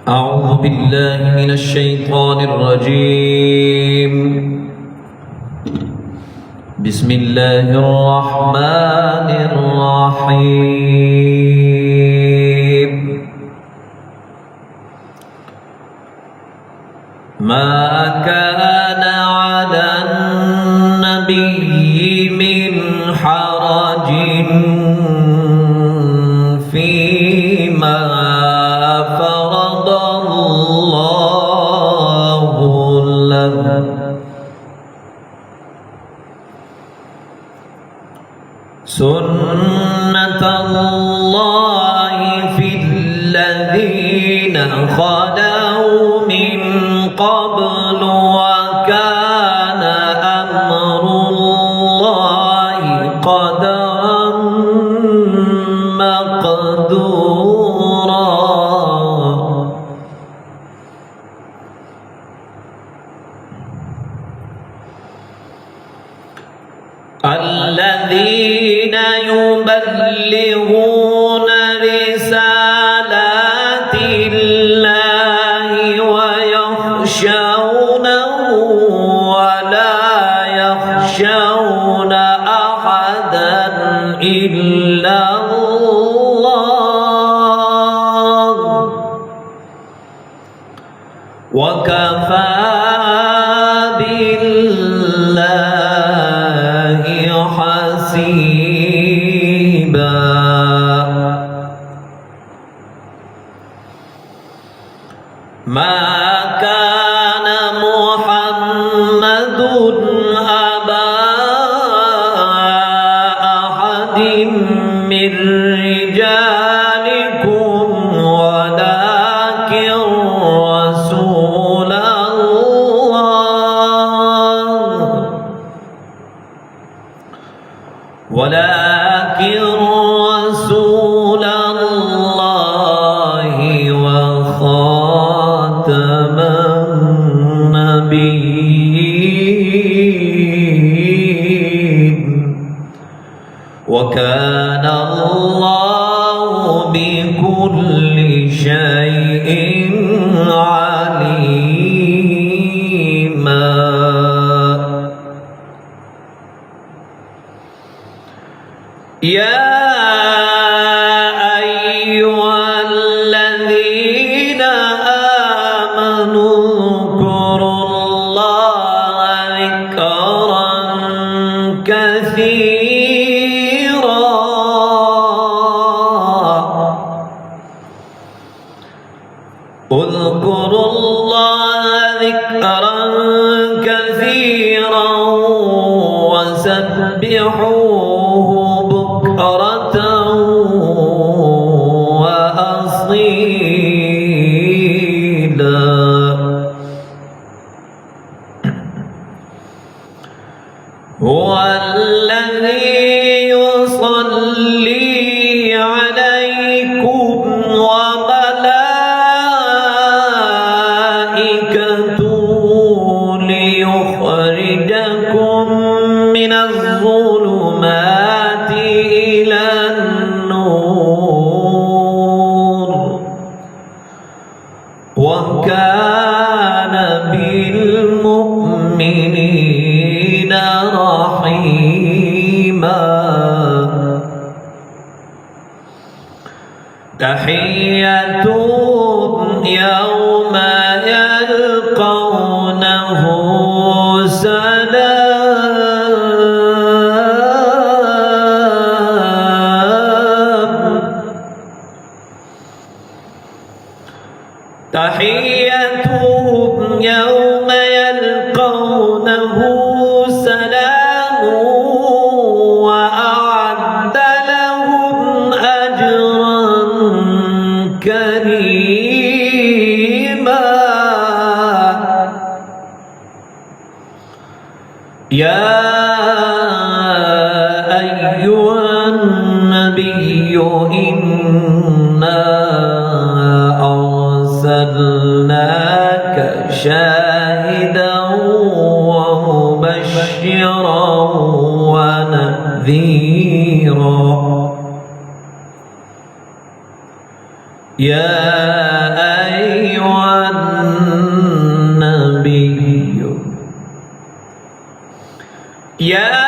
أعوذ بالله من الشيطان الرجيم. بسم الله الرحمن الرحيم. ما كان على النبي من حرج فيما فرض الله له، سنة الله في الذين خلوا من قبل، وكان أمر الله قدرا مقدورا. الذين يبلغون رسالات الله ويخشونه ولا يخشون أحدا إلا الله، وكفى بالله حسيبا. ما كان محمد أبا أحد من رجالكم ولكن رسول الله وخاتم النبيين، وكان الله بكل شيء عليما. يا أيها الذين آمنوا اذكروا الله ذكرا كثيرا. اذكروا الله ذكرا كثيرا وسبحوه بكرة وأصيلا. هو الذي يصلي عليكم وملائكته ليخرجكم من الظلمات إلى النور، وكان بالمؤمنين رحيما. تحيتهم يوم يلقونه سلام. تحيتهم يوم يلقونه سلام، وأعد لهم أجرا كريما. يا أيها النبي إنا أرسلناك شاهدا ومبشرا ونذيرا. يا أيها النبي يا